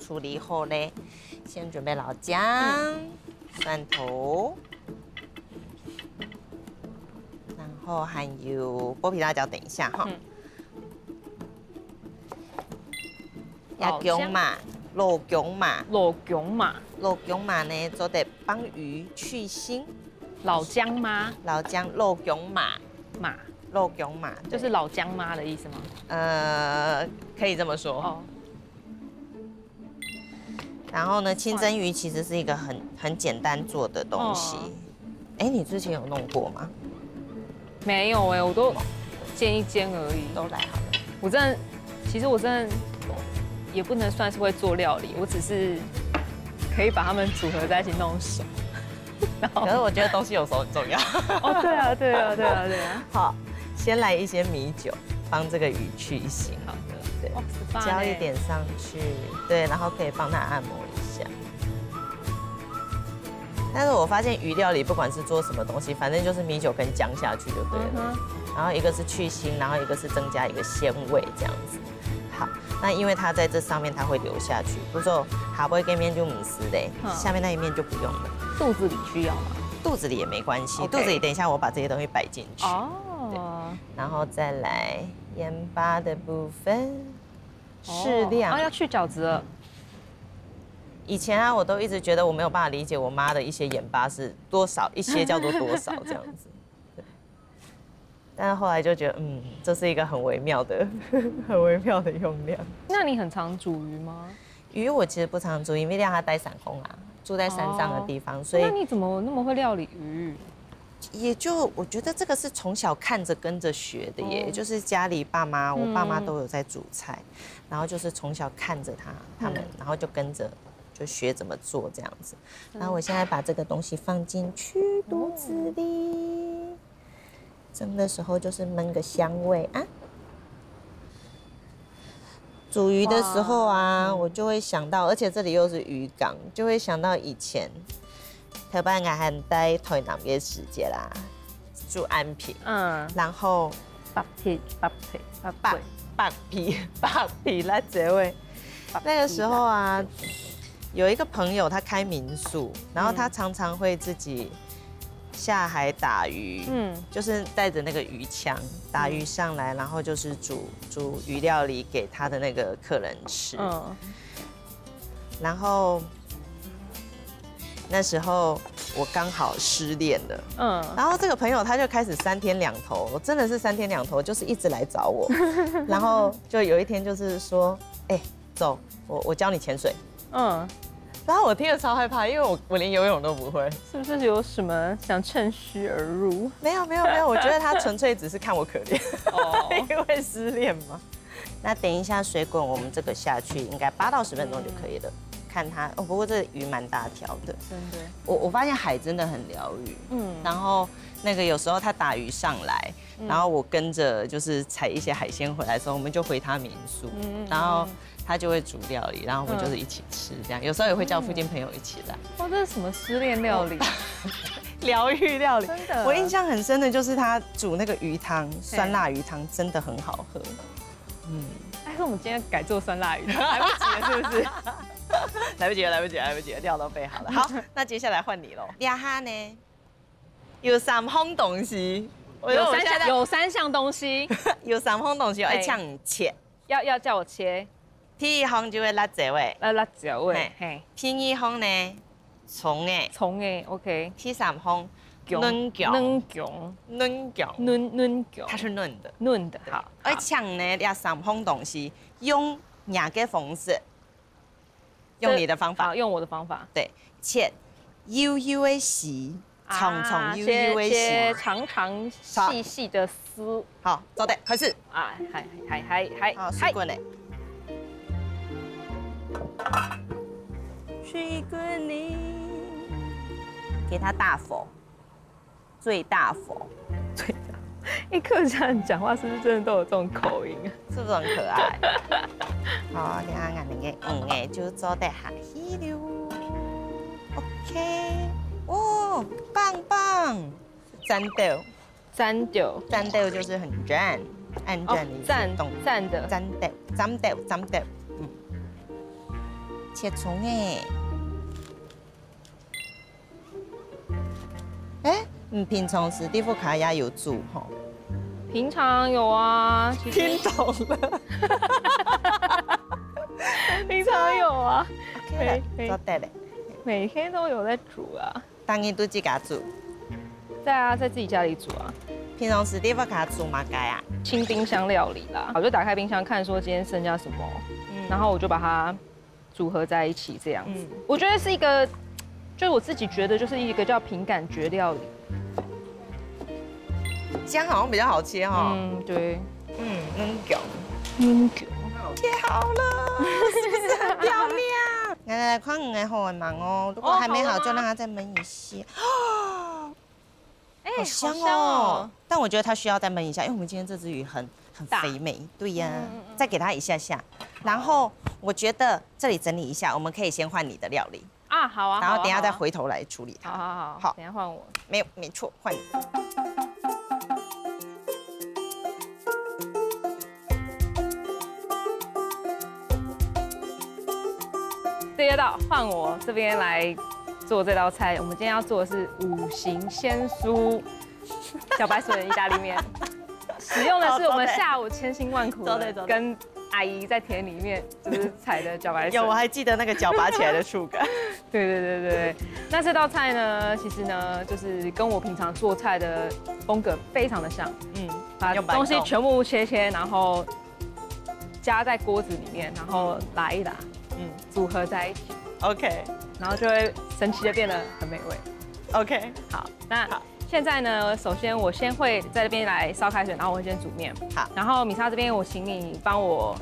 S3: 处理好嘞，先准备老姜、蒜头。然后还有剥皮辣椒，等一下哈。要姜嘛，老姜嘛呢，就得帮鱼去腥。
S2: 老姜吗？
S3: 老姜，老姜嘛，老姜嘛，
S2: 就是老姜妈的意思吗？
S3: 可以这么说。哦。然后呢，清蒸鱼其实是一个很简单做的东西。你之前有弄过吗？
S2: 没有我都煎一煎而已。
S3: 都来好了。
S2: 其实我真的也不能算是会做料理，我只是可以把它们组合在一起弄熟。
S3: 可是我觉得东西有时候很重要。
S2: 哦，对啊。
S3: 好，先来一些米酒，帮这个鱼去腥。好的，对，浇一点上去，对，然后可以帮它按摩一下。但是我发现鱼料理不管是做什么东西，反正就是米酒跟姜下去就对了。然后一个是去腥，然后一个是增加一个鲜味这样子。好，那因为它在这上面它会流下去，不过下杯跟面就唔湿嘞，下面那一面就不用了。
S2: 肚子里需要吗？
S3: 肚子里也没关系，肚子里等一下我把这些东西摆进去。哦。然后再来盐巴的部分，适量。
S2: 要去饺子了。
S3: 以前我都一直觉得我没有办法理解我妈的一些盐巴是多少，一些叫做多少这样子。对。但是后来就觉得，这是一个很微妙的用量。
S2: 那你很常煮鱼吗？
S3: 鱼我其实不常煮，因为让它待散工啊，住在山上的地方，所以。
S2: 那你怎么那么会料理鱼？
S3: 也就我觉得这个是从小看着跟着学的耶，就是家里我爸妈都有在煮菜，然后就是从小看着他们，然后就跟着就学怎么做这样子。然后我现在把这个东西放进去肚子里，蒸的时候就是焖个香味啊。煮鱼的时候啊，我就会想到，而且这里又是渔港，就会想到以前台灣我係在台南嘅時節啦，住安平，然後
S2: 北皮
S3: 那這位，那個時候啊，有一個朋友他開民宿，然後他常常會自己下海打魚，就是帶着那個魚槍打魚上來，然後就是煮魚料理給他的那個客人吃，然後那時候我剛好失戀了，然後這個朋友他就開始3天2頭，真的是3天2頭，就是一直來找我，然後就有一天就是說，走，我教你潛水，然後我聽了超害怕，因為我連游泳都不會，
S2: 是不是有什麼想趁虛而入？
S3: 沒有，我覺得他純粹只是看我可憐，因為失戀嘛。那等一下水滾，我們這個下去應該8到10分鐘就可以了。看它不過這魚蠻大條的，
S2: 真的。
S3: 我發現海真的很療癒，然後那個有時候他打魚上來，然後我跟着就是採一些海鮮回來的時候，我們就回他民宿，然後他就會煮料理，然後我們就是一起吃，這樣有時候也會叫附近朋友一起來。
S2: 哇，這是什麼失戀料理？
S3: 療癒料理，
S2: 真的。
S3: 我印象很深的就是他煮那個魚湯，酸辣魚湯真的很好喝。
S2: 但是我們今天改做酸辣魚湯，來不及了，是不是？
S3: 來不及了，料都備好了。好，那接下來換你嘍。兩下呢？有3項東西，
S2: 有3項東西，
S3: 有3項東西要叫你切，
S2: 要叫我切。
S3: 第一項就會辣椒味，
S2: 辣椒味。嘿。
S3: 第二項呢，蔥誒
S2: ，OK。
S3: 第3項嫩薑，它是嫩的。好，而搶呢，這3項東西用哪個方式？用你的方法，
S2: 用我的方法。
S3: 對，切幼幼的絲，長幼幼的絲，
S2: 切長長細細的絲。
S3: 好，走的，開始。
S2: 啊，
S3: 好，水滾嘞。水滾嘞，給它大火，最大火。
S2: 客家人講話是不是真的都有這種口音啊？
S3: 是不是很可愛？好，你看看那個就做得下去了。OK， 哦，棒！沾豆就是很讚，按讚你動
S2: 讚的，
S3: 沾豆，切蔥你平常時地府卡也有煮吼？
S2: 平常有啊，
S3: 聽懂了。
S2: 平常有啊，
S3: 做得嘞，
S2: 每天都有在煮啊。
S3: 當然都自己煮。
S2: 在自己家裡煮啊。
S3: 平常時地方卡煮嘛該啊？
S2: 清冰箱料理啦，我就打開冰箱看說今天剩下什麼，然後我就把它組合在一起這樣子。我覺得是一個，就是我自己覺得就是一個叫憑感覺料理。
S3: 這樣好像比較好切哈。
S2: 對。
S3: 嫩薑。切好了，是不是很漂亮？來看5個好忙哦，如果還沒好，就讓它再燜一些。好香哦！但我覺得它需要再燜一下，因為我們今天這隻魚很肥美。對呀，再給它一下下。然後我覺得這裡整理一下，我們可以先換你的料理
S2: 啊，好啊。
S3: 然後等一下再回頭來處理它。
S2: 好，等一下換我。
S3: 沒錯，換你。
S2: 第2道換我這邊來做這道菜。我們今天要做的是5型鮮酥茭白筍意大利麵，使用的是我們下午千辛萬苦跟阿姨在田裡面就是採的茭白筍。
S3: 有，我還記得那個攪拔起來的觸感。
S2: 對。那這道菜呢，其實呢就是跟我平常做菜的風格非常的像。把東西全部切，然後加在鍋子裡面，然後拉一拉。組合在一起
S3: ，OK，
S2: 然後就會神奇的變得很美味
S3: ，OK，
S2: 好，那現在呢，首先我先會在這邊來燒開水，然後我會先煮麵，
S3: 好，
S2: 然後米莎這邊我請你幫我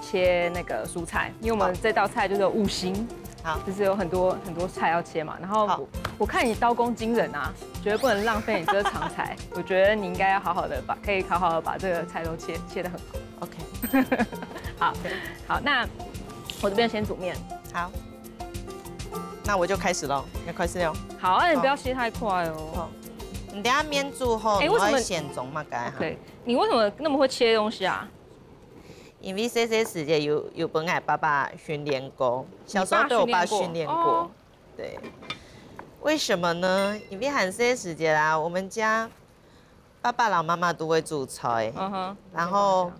S2: 切那個蔬菜，因為我們這道菜就是有5型
S3: 好，
S2: 就是有很多菜要切嘛，然后我看你刀工惊人啊，绝对不能浪费你这长才，我觉得你应该要可以好好的把这个菜都切得很好。
S3: OK，
S2: 好，那我这边先煮面。
S3: 好，那我就开始喽，要开始了。
S2: 好，那你不要切太快哦。
S3: 你等下面煮后，
S2: 为什么
S3: 显种嘛？该
S2: 对，你为什么那么会切东西啊？
S3: 因为这些时间有本来爸爸训练过，小时候被我爸训练过。对，为什么呢？因为很些时间啦，我们家爸爸老妈妈都会煮菜，然后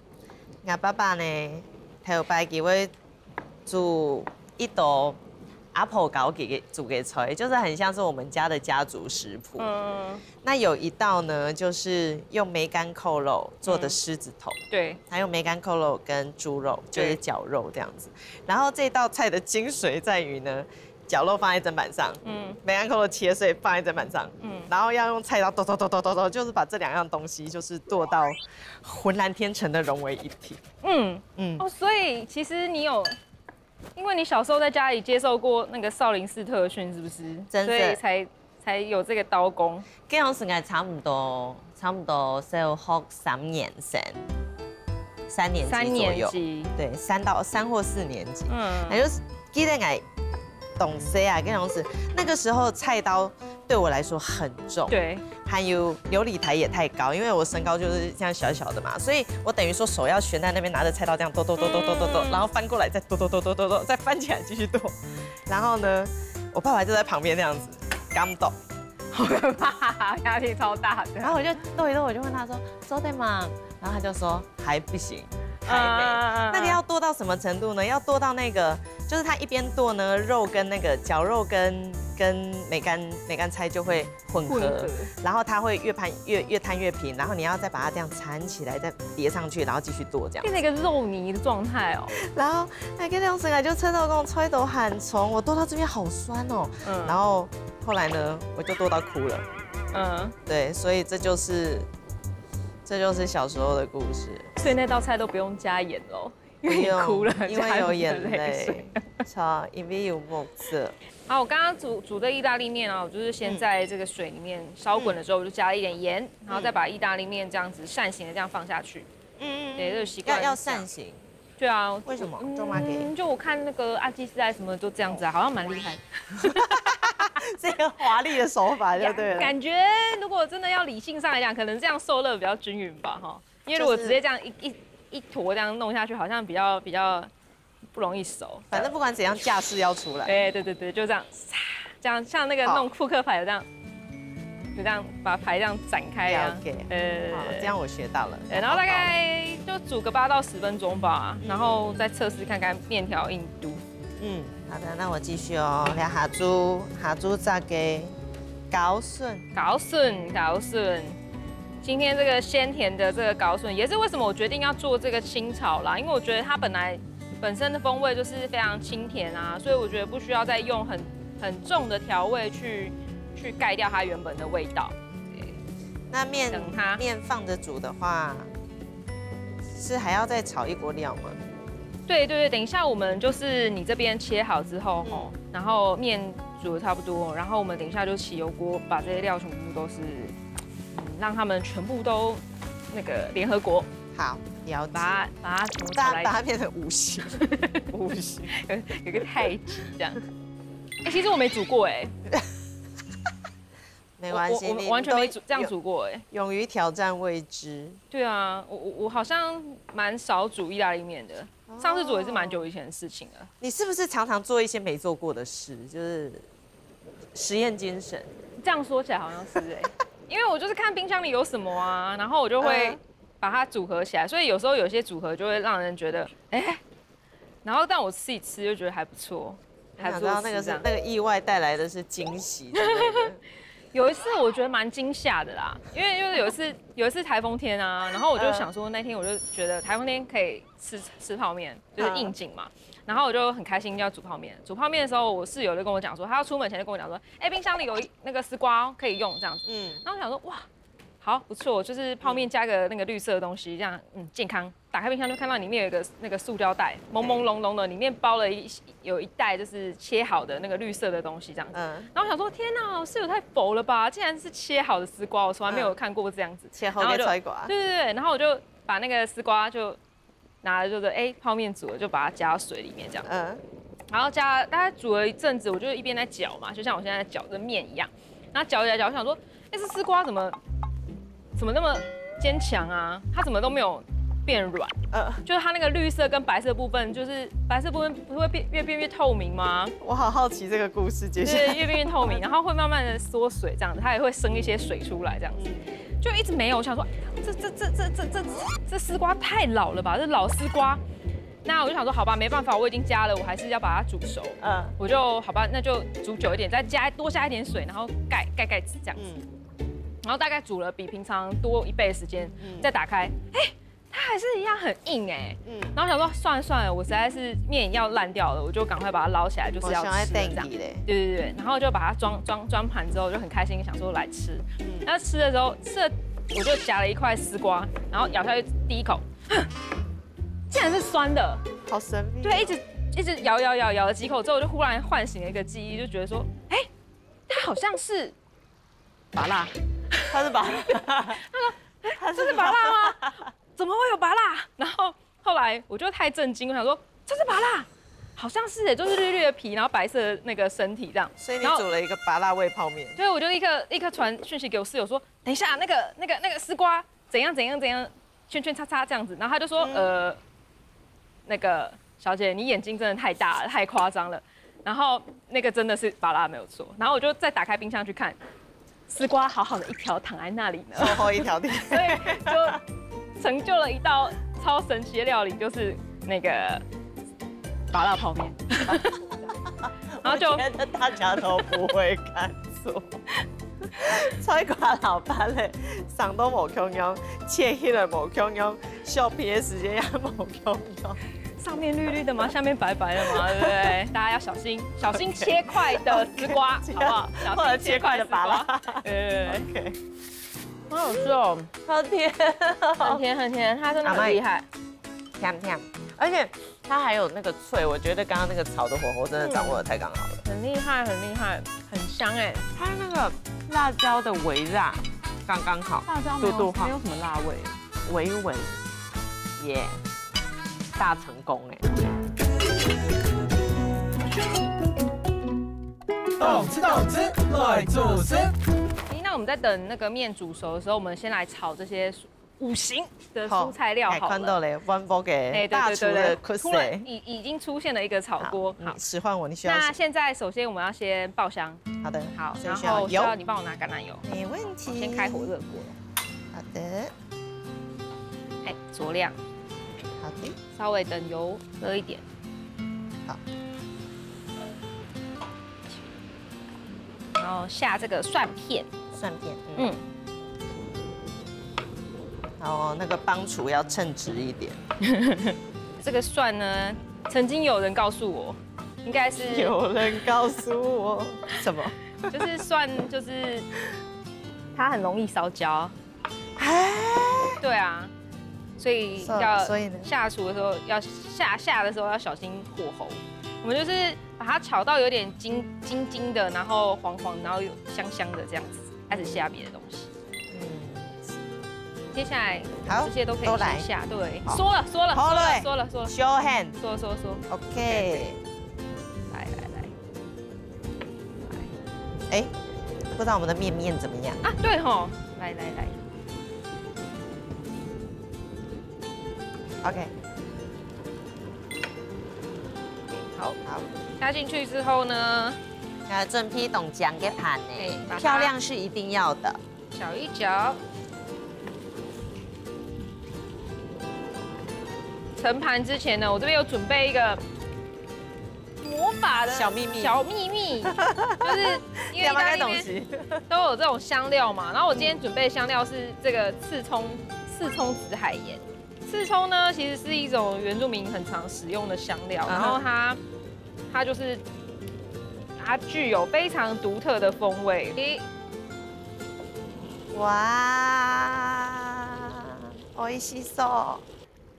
S3: 我爸爸呢，头摆给我煮一道阿婆搞给煮给菜，就是很像是我们家的家族食谱。那有一道呢，就是用梅干扣肉做的狮子头，
S2: 对，
S3: 还有梅干扣肉跟猪肉，就是绞肉这样子。然后这道菜的精髓在于呢，绞肉放在砧板上，梅干扣肉切碎放在砧板上，然后要用菜刀剁，就是把这2样东西就是剁到浑然天成的融为一体。
S2: 所以其实你有。因为你小时候在家里接受过那个少林寺特训，是不是？
S3: 真的，
S2: 所以才有这个刀工。
S3: 跟我时间差不多小學3年生，3年級左右。对，3或4年级。那就是记得我懂事啊，跟同时那个时候菜刀对我来说很重。
S2: 对。
S3: 还有琉璃台也太高，因为我身高就是这样小小的嘛，所以我等于说手要悬在那边，拿着菜刀这样剁，然后翻过来再剁，再翻起来继续剁。然后呢，我爸爸就在旁边那样子刚剁，
S2: 好可怕，压力超大的。
S3: 然后我就剁一剁，我就问他说做对吗？然后他就说还不行，还没。那个要剁到什么程度呢？要剁到那个，就是他一边剁呢，肉跟那个绞肉跟梅干菜就会混合，然后它会越摊越平，然后你要再把它这样缠起来，再叠上去，然后继续剁这样，
S2: 变成一个肉泥的状态哦。
S3: 然后那个那种就车头跟我吹头很重，我剁到这边好酸哦。然后后来呢，我就剁到哭了。对，所以这就是小时候的故事。
S2: 所以那道菜都不用加盐喽，因为你哭了，
S3: 因为有眼泪，因为有目色。
S2: 好，我刚刚煮的意大利面啊，我就是先在这个水里面烧滚的时候，我就加了一点盐，然后再把意大利面这样子扇形的这样放下去。对，这个习惯
S3: 要扇形。
S2: 对啊，
S3: 为什么？
S2: 就我看那个阿基斯还什么都这样子啊，好像蛮厉害。
S3: 这个华丽的手法就对了。
S2: 感觉如果真的要理性上来讲，可能这样受热比较均匀吧，哈。因为如果直接这样一坨这样弄下去，好像比较不容易熟。
S3: 反正不管怎样，架势要出来。
S2: 对，就这样，这样像那个弄扑克牌有这样，就这样把牌这样展开啊。
S3: 这样我学到了。
S2: 然后大概就煮个8到10分钟吧，然后再测试看看面条硬度。
S3: 好的，那我继续哦。下煮炸嘅茭筍。今天这个鲜甜的这个茭筍，也是为什么我决定要做这个清炒啦，因为我觉得它本身的风味就是非常清甜啊，所以我觉得不需要再用很重的调味去盖掉它原本的味道。那面放着煮的话，是还要再炒一锅料吗？
S2: 对，等一下我们就是你这边切好之后吼，然后面煮的差不多，然后我们等一下就起油锅，把这些料全部都是。让他们全部都那个联合国，
S3: 好，了解。
S2: 把它
S3: 变成五行，
S2: 有个太极这样。其实我没煮过哎，
S3: 没关系，
S2: 我完全没这样煮过哎。
S3: 勇于挑战未知。
S2: 对啊，我好像蛮少煮意大利面的，上次煮也是蛮久以前的事情了。
S3: 你是不是常常做一些没做过的事，就是实验精神？
S2: 这样说起来好像是哎。因为我就是看冰箱里有什么啊，然后我就会把它组合起来，所以有时候有些组合就会让人觉得，然后但我自己吃就觉得还不错，
S3: 还不错。那个意外带来的是惊喜。
S2: 有一次我觉得蛮惊吓的啦，因为有一次台风天啊，然后我就想说那天我就觉得台风天可以吃泡面，就是应景嘛。然后我就很开心要煮泡面。煮泡面的时候，我室友就跟我讲说，他要出门前就跟我讲说，冰箱里有那个丝瓜可以用这样子。然后我想说，哇，好不错，就是泡面加个那个绿色的东西，这样健康。打开冰箱就看到里面有一个那个塑胶袋，朦朦胧胧的，里面包了有一袋就是切好的那个绿色的东西这样子。然后我想说，天哪，室友太佛了吧！竟然是切好的丝瓜，我从来没有看过这样子。
S3: 切好的丝瓜。
S2: 对，然后我就把那个丝瓜就拿了，就是泡面煮了，就把它加到水里面这样。然后大概煮了一阵子，我就一边在搅嘛，就像我现在在搅的面一样。然后搅，我想说，这丝瓜怎么那么坚强啊？它怎么都没有变软？就是它那个绿色跟白色部分，就是白色部分不是会越变越透明吗？
S3: 我好好奇这个故事接下来。
S2: 对，越变越透明，然后会慢慢的缩水这样子，它也会生一些水出来这样子。就一直没有，我想说，这丝瓜太老了吧？这老丝瓜。那我就想说，好吧，没办法，我已经加了，我还是要把它煮熟。我就好吧，那就煮久一点，再多加一点水，然后盖子这样子。然后大概煮了比平常多1倍的时间，再打开，它还是一样很硬哎。然后想说算了，我实在是面要烂掉了，我就赶快把它捞起来，就是要吃这样。对，然后就把它装盘之后就很开心，想说来吃。然后吃的时候我就夹了一块丝瓜，然后咬下去第一口，竟然是酸的，
S3: 好神秘。
S2: 对，一直咬了几口之后，我就忽然唤醒了一个记忆，就觉得说，它好像是芭乐。
S3: 它是芭乐，
S2: 他说这是芭乐吗？怎么会有芭乐？然后后来我就太震惊，我想说这是芭乐，好像是哎，就是绿绿的皮，然后白色的那个身体这样。
S3: 所以你煮了一个芭乐味泡面。
S2: 对，我就立刻传讯息给我室友说，等一下那个丝瓜怎样，圈叉叉这样子。然后他就说那个小姐你眼睛真的太大了，太夸张了。然后那个真的是芭乐没有错。然后我就再打开冰箱去看。丝瓜好好的一条躺在那里呢，
S3: 厚厚一条地，
S2: 所以就成就了一道超神奇的料理，就是那个芭乐泡面。
S3: 然后就觉得大家都不会看错，菜瓜老板嘞，上都无空用，切起来无空用，削皮的时间也无空用。
S2: 上面绿绿的嘛，下面白白的嘛，对不对？大家要小心切块的丝瓜，好不好？
S3: 或者切块的芭乐。
S2: OK。好好吃哦，
S3: 好甜，
S2: 很甜，它真的很厉害，
S3: 甜，而且它还有那个脆，我觉得刚刚那个炒的火候真的掌握的太刚好了，
S2: 很厉害，很香哎。
S3: 它那个辣椒的微辣刚刚好，
S2: 辣椒没有什么辣味，
S3: 微耶。大成功哎！
S1: 动吃，来做事。
S2: 那我们在等那个面煮熟的时候，我们先来炒这些5行的蔬菜料好了。
S3: 看到嘞，One for 给大厨的 cooking，
S2: 已经出现了一个炒锅。
S3: 好，使唤我，你需要。
S2: 那现在首先我们要先爆香。
S3: 好的，
S2: 好，然后需要你帮我拿橄榄油。
S3: 没问题。
S2: 先开火热锅。
S3: 好的。
S2: 酌量。
S3: 好的，
S2: 稍微等油热一点。
S3: 好，
S2: 然后下这个蒜片。
S3: 然后那个帮厨要称直一点。
S2: 这个蒜呢，曾经有人告诉我，应该是
S3: 有人告诉我什么？
S2: 就是蒜，就是它很容易烧焦。对啊。所以下厨的时候要下的时候要小心火候。我们就是把它炒到有点金的，然后黄，然后有香的这样子，开始下别的东西。接下来这些都可以先下，对。说了。
S3: Show hand。
S2: 说。
S3: OK。
S2: 来。
S3: 哎，不知道我们的面怎么样
S2: 啊？对吼，来。
S3: OK，
S2: 好，加进去之后呢，
S3: 整批冻酱给盘呢，漂亮是一定要的。
S2: 搅一搅，盛盘之前呢，我这边有准备一个魔法的
S3: 小秘密，
S2: 就是因为意大利面都有这种香料嘛，然后我今天准备的香料是这个刺葱紫海盐。刺葱呢，其实是一种原住民很常使用的香料，然后它就是它具有非常独特的风味。
S3: 哇，おいしそう。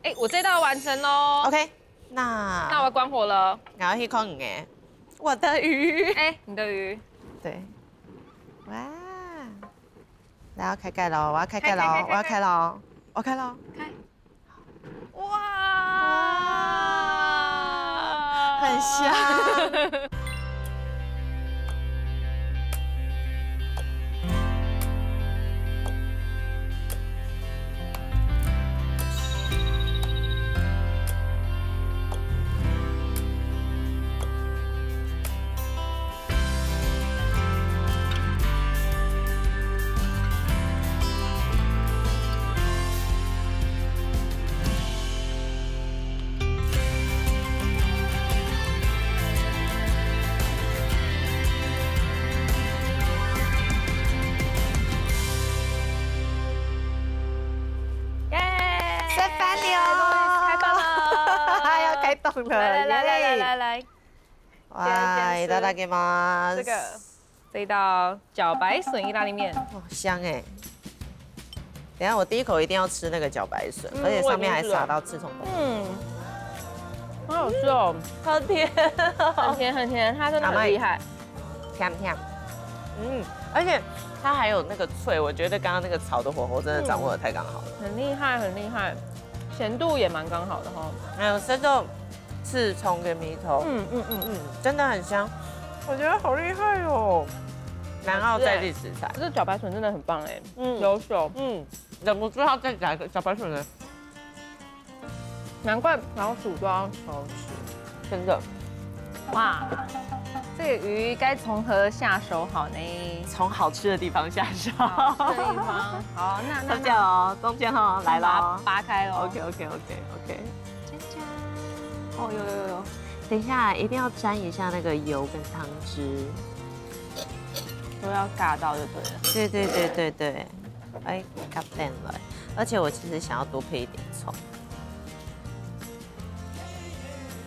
S2: 哎，我这道完成喽。
S3: OK，
S2: 那我
S3: 那
S2: 要关火了。
S3: 然后去看你的，我的鱼。
S2: 哎，你的鱼。
S3: 对，哇，来，要开盖喽！我要开盖喽！
S2: 开
S3: 我要开喽！我开喽！
S2: 哇，
S3: 很香。动了，
S2: 来，
S3: 哇，いただきます。
S2: 这一道茭白笋意大利面，
S3: 哦，香哎！等一下我第一口一定要吃那个茭白笋，而且上面还撒到刺葱葱。
S2: 好好吃哦，
S3: 好甜，
S2: 很甜很甜，它真的很厉害，
S3: 甜甜。而且它还有那个脆，我觉得刚刚那个炒的火候真的掌握的太刚好了，
S2: 很厉害很厉害，咸度也蛮刚好的哈。
S3: 还有生豆、刺葱跟米头，真的很香，我觉得好厉害哦。南澳在地食材，
S2: 这茭白笋真的很棒哎，优秀，
S3: 忍不住要再加一个茭白笋呢。
S2: 难怪老鼠都要偷吃，真的。哇，这个鱼该从何下手好呢？
S3: 从好吃的地方下手。
S2: 这个地方，好，那
S3: 中间哦，中间哦，来了，
S2: 拔开喽。
S3: OK。哦，有，等一下一定要沾一下那个油跟汤汁，
S2: 都要尬到就对了。
S3: 对，哎，搞定了。而且我其实想要多配一点葱。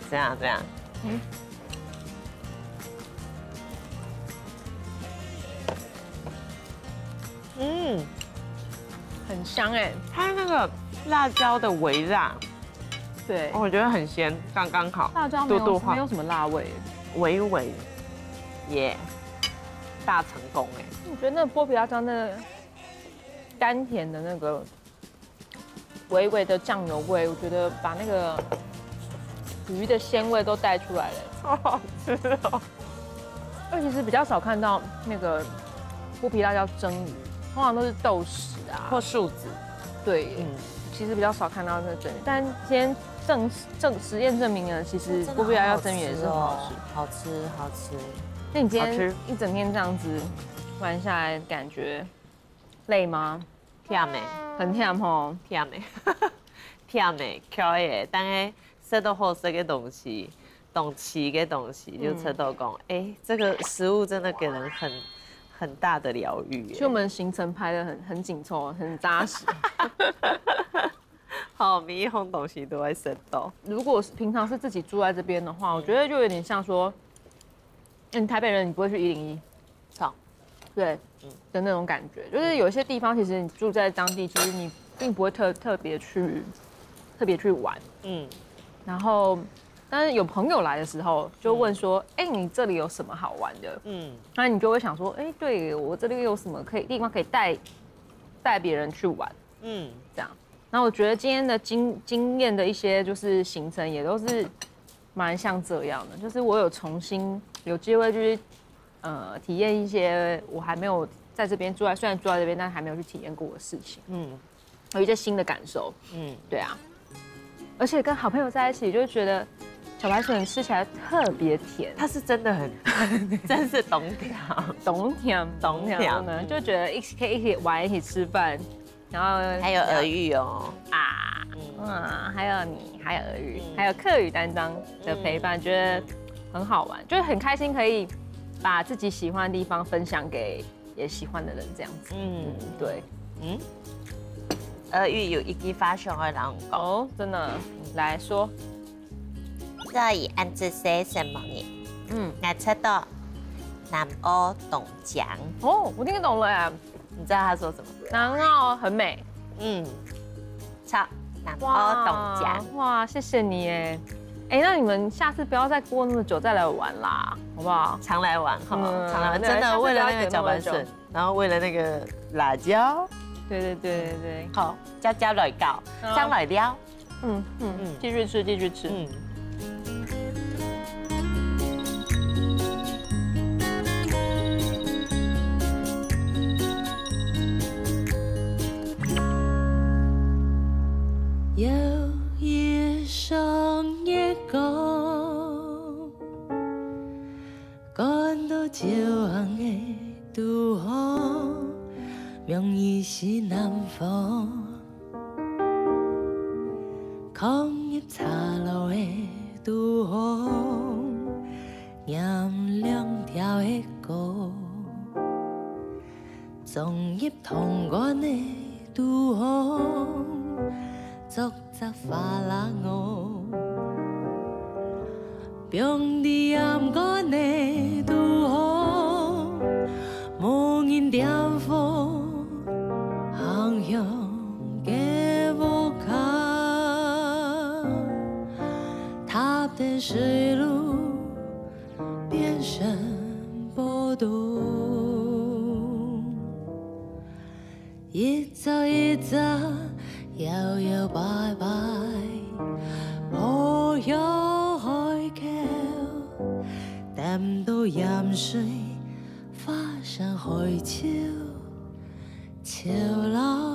S3: 这样，
S2: 很香哎，
S3: 它那个辣椒的微辣，
S2: 对，
S3: 我觉得很鲜，刚刚好。
S2: 辣椒没有什么辣味，
S3: 微耶，大成功哎！
S2: 我觉得那剥皮辣椒那个甘甜的那个微微的酱油味，我觉得把那个鱼的鲜味都带出来了，
S3: 超好吃哦！
S2: 而其实比较少看到那个剥皮辣椒蒸鱼，通常都是豆豉啊
S3: 或树籽。
S2: 对，其实比较少看到那个蒸鱼，但今天实验证明了，其实剥皮辣椒蒸鱼也是很好吃，
S3: 好吃。
S2: 那你今天一整天这样子玩下来，感觉累吗？
S3: 忝的，
S2: 很忝吼，
S3: 忝的，巧的，但是吃到好吃的东西，懂吃的东西，就吃到讲，这个食物真的给人很大的疗愈。
S2: 其实我们行程排得很紧凑，很扎实。
S3: 好，每一样东西都会吃到。
S2: 如果平常是自己住在这边的话，我觉得就有点像说，你台北人你不会去101，对，的那种感觉。就是有些地方其实你住在当地，其实你并不会特别去玩，然后，但是有朋友来的时候，就问说，你这里有什么好玩的？那你就会想说，对我这里有什么地方可以带别人去玩？这样。那我觉得今天的经验的一些就是行程也都是蛮像这样的，就是我有重新有机会就是体验一些我还没有在这边虽然住在这边，但还没有去体验过的事情，有一些新的感受，对啊，而且跟好朋友在一起，就会觉得茭白笋吃起来特别甜，
S3: 它是真的真是懂甜
S2: 呢，就觉得可以一起玩，一起吃饭。然后
S3: 还有俄语哦
S2: 还有你，还有俄语，还有客语担当的陪伴，觉得很好玩，就是很开心可以把自己喜欢的地方分享给也喜欢的人，这样子。对，
S3: 俄语有一句发祥的人讲
S2: 哦，真的，来说，
S4: 所以按这些什么嘢？我知道南澳东江。
S2: 哦，我听得懂了哎。
S3: 你知道他说什么？
S2: 南澳很美。
S3: 超南澳董家。
S2: 哇，谢谢你哎。哎，那你们下次不要再过那么久再来玩啦，好不好？
S3: 常来玩哈，常来玩，
S2: 对
S3: 真的为了那
S2: 下次不要
S3: 个茭白笋，然后为了那个辣椒，
S2: 对，
S3: 好，加来搞，将来撩，
S2: 继续吃，继续吃。
S7: 有一双夜光，赶到朝阳的拄好，名义是南方，空入茶路的拄好，念两条的歌，综入同源的拄好。作则花啦我，并伫阳光的拄好，无人点火，航向嘅无卡，踏的水路变成波动，一早一早。摇摇摆摆，抱擁海橋，淡到鹽水，花上海潮，潮流。